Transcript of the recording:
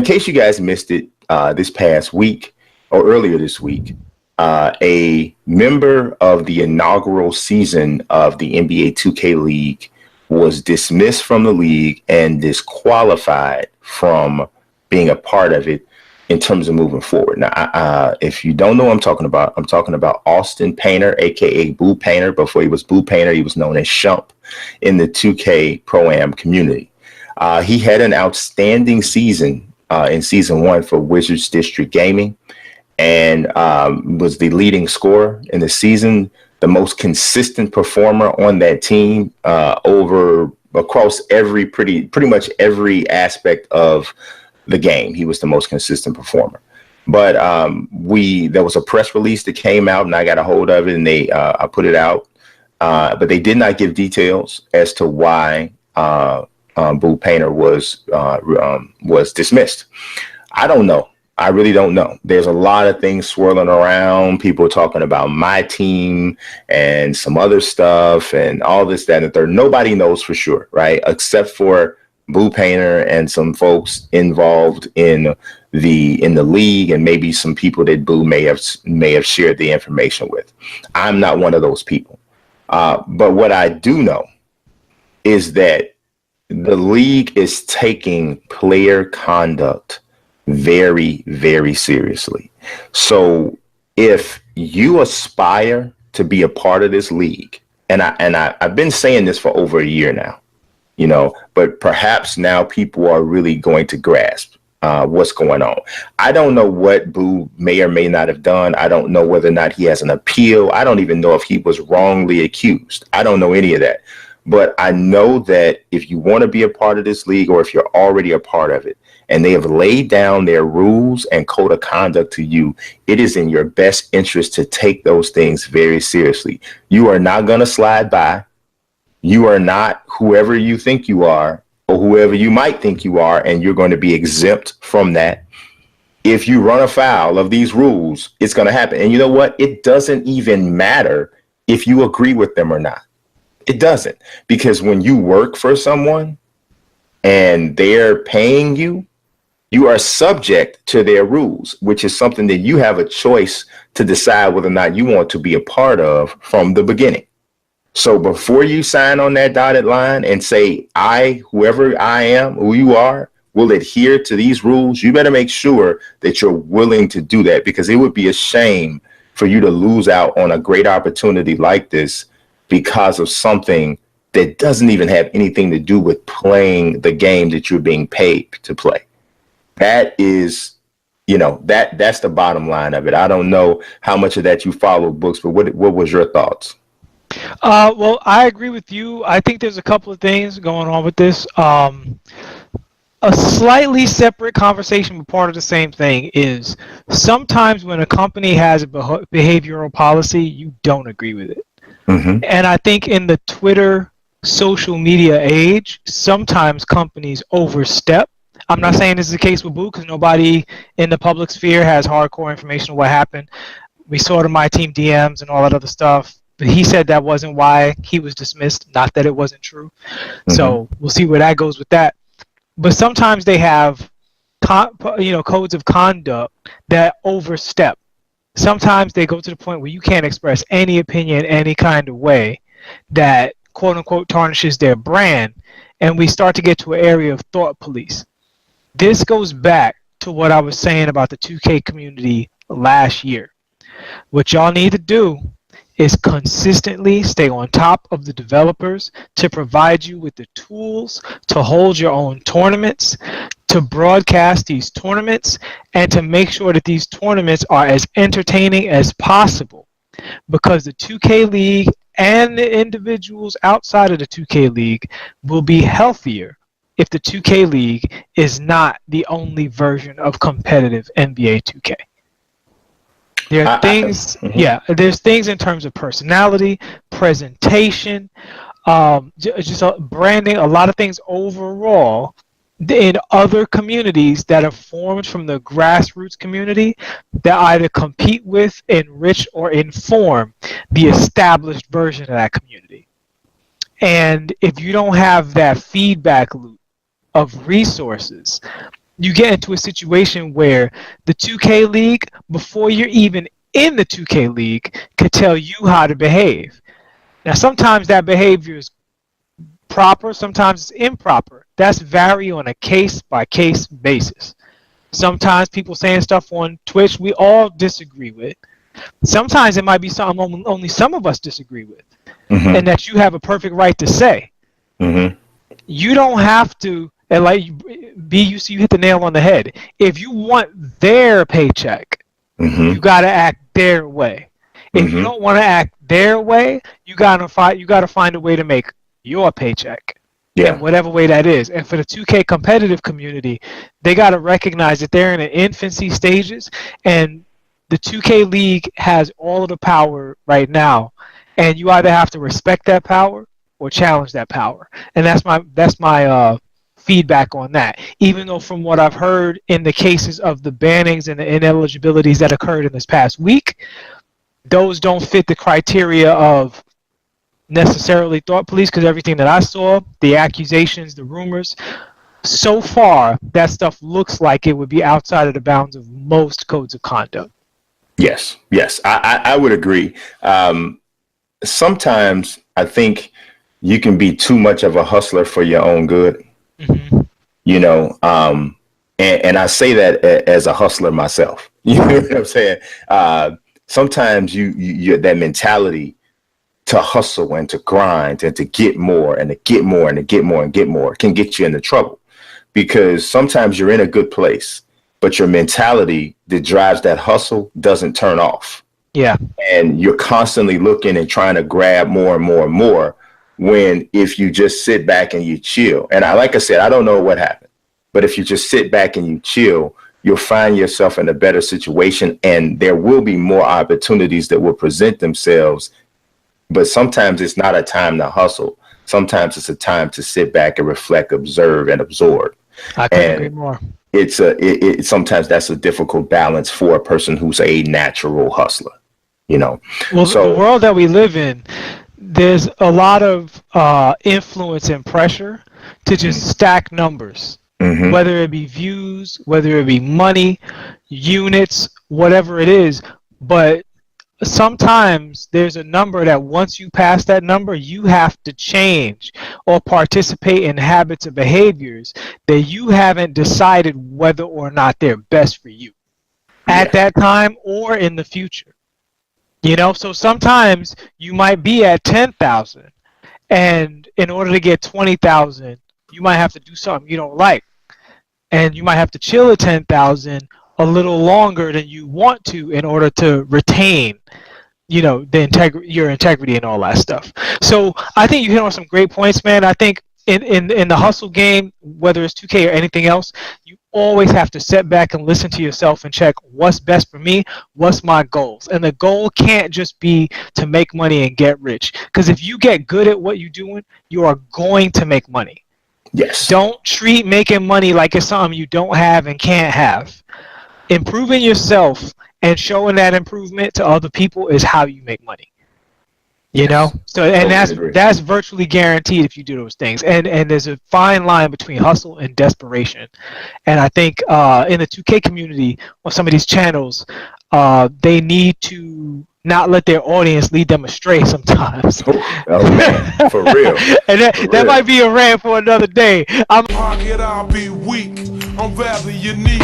in case you guys missed it, this past week or earlier this week, a member of the inaugural season of the NBA 2K League was dismissed from the league and disqualified from being a part of it in terms of moving forward. Now, if you don't know what I'm talking about Austin Painter, aka Boo Painter. Before he was Boo Painter, he was known as Shump in the 2K Pro-Am community. He had an outstanding season in season 1 for Wizards District Gaming, and was the leading scorer in the season, the most consistent performer on that team across pretty much every aspect of the game. He was the most consistent performer. But there was a press release that came out, and I got a hold of it, and I put it out, but they did not give details as to why Boo Painter was dismissed. I don't know. I really don't know. There's a lot of things swirling around. People talking about my team and some other stuff and all this, that, and the third. Nobody knows for sure, right? Except for Boo Painter and some folks involved in the league, and maybe some people that Boo may have shared the information with. I'm not one of those people. But what I do know is that the league is taking player conduct very, very seriously. So if you aspire to be a part of this league, and I've been saying this for over a year now, but perhaps now people are really going to grasp what's going on. I don't know what Boo may or may not have done. I don't know whether or not he has an appeal. I don't even know if he was wrongly accused. I don't know any of that. But I know that if you want to be a part of this league, or if you're already a part of it, and they have laid down their rules and code of conduct to you, it is in your best interest to take those things very seriously. You are not going to slide by. You are not whoever you think you are, or whoever you might think you are, and you're going to be exempt from that. If you run afoul of these rules, it's going to happen. And you know what? It doesn't even matter if you agree with them or not. It doesn't, because when you work for someone and they're paying you, you are subject to their rules, which is something that you have a choice to decide whether or not you want to be a part of from the beginning. So before you sign on that dotted line and say, whoever I am, who you are, will adhere to these rules, you better make sure that you're willing to do that, because it would be a shame for you to lose out on a great opportunity like this because of something that doesn't even have anything to do with playing the game that you're being paid to play. That is, that's the bottom line of it. I don't know how much of that you follow books, but what was your thoughts? Well, I agree with you. I think there's a couple of things going on with this. A slightly separate conversation, but part of the same thing, is sometimes when a company has a behavioral policy, you don't agree with it. Mm-hmm. And I think in the Twitter social media age, sometimes companies overstep. I'm not saying this is the case with Boo, because nobody in the public sphere has hardcore information of what happened. We saw it in my team DMs and all that other stuff. But he said that wasn't why he was dismissed, not that it wasn't true. Mm-hmm. So we'll see where that goes with that. But sometimes they have codes of conduct that overstep. Sometimes they go to the point where you can't express any opinion any kind of way that quote unquote tarnishes their brand, and we start to get to an area of thought police. This goes back to what I was saying about the 2K community last year. What y'all need to do is consistently stay on top of the developers to provide you with the tools to hold your own tournaments, to broadcast these tournaments, and to make sure that these tournaments are as entertaining as possible. Because the 2K League and the individuals outside of the 2K League will be healthier if the 2K League is not the only version of competitive NBA 2K. There are things, there's things in terms of personality, presentation, just branding, a lot of things overall in other communities that are formed from the grassroots community that either compete with, enrich, or inform the established version of that community. And if you don't have that feedback loop of resources, you get into a situation where the 2K League, before you're even in the 2K League, could tell you how to behave. Now, sometimes that behavior is proper, sometimes it's improper. That's vary on a case-by-case basis. Sometimes people saying stuff on Twitch we all disagree with. Sometimes it might be something only some of us disagree with, and that you have a perfect right to say. You don't have to, and like BUC, you hit the nail on the head. If you want their paycheck, you got to act their way. If you don't want to act their way, you gotta find a way to make your paycheck. In whatever way that is. And for the 2K competitive community, they got to recognize that they're in an infancy stages, and the 2K League has all of the power right now, and you either have to respect that power or challenge that power. And that's my feedback on that. Even though from what I've heard in the cases of the bannings and the ineligibilities that occurred in this past week, those don't fit the criteria of necessarily thought police, because everything that I saw, the accusations, the rumors, so far that stuff looks like it would be outside of the bounds of most codes of conduct. Yes, I would agree. Sometimes I think you can be too much of a hustler for your own good. You know, and I say that as a hustler myself. You know what I'm saying? Sometimes you that mentality to hustle and to grind and to get more and to get more and to get more and get more can get you into trouble, because sometimes you're in a good place, but your mentality that drives that hustle doesn't turn off. Yeah. And you're constantly looking and trying to grab more and more and more, when if you just sit back and you chill, and like I said, I don't know what happened, but if you just sit back and you chill, you'll find yourself in a better situation, and there will be more opportunities that will present themselves. But sometimes it's not a time to hustle. Sometimes it's a time to sit back and reflect, observe, and absorb. I couldn't agree more. It's sometimes that's a difficult balance for a person who's a natural hustler, you know. Well, so the world that we live in, there's a lot of influence and pressure to just stack numbers, whether it be views, whether it be money, units, whatever it is. But sometimes there's a number that once you pass that number, you have to change or participate in habits and behaviors that you haven't decided whether or not they're best for you at that time or in the future. You know, so sometimes you might be at 10,000, and in order to get 20,000, you might have to do something you don't like, and you might have to chill at 10,000 a little longer than you want to in order to retain, you know, your integrity and all that stuff. So I think you hit on some great points, man. I think in the hustle game, whether it's 2K or anything else, you always have to sit back and listen to yourself and check what's best for me, what's my goals. And the goal can't just be to make money and get rich, because if you get good at what you're doing, you are going to make money. Yes. Don't treat making money like it's something you don't have and can't have. Improving yourself and showing that improvement to other people is how you make money. You know, so and that's virtually guaranteed if you do those things. And there's a fine line between hustle and desperation. And I think in the 2K community on some of these channels, they need to not let their audience lead them astray sometimes. Oh man, for real. And that might be a rant for another day. I'll be weak. I'm rather unique.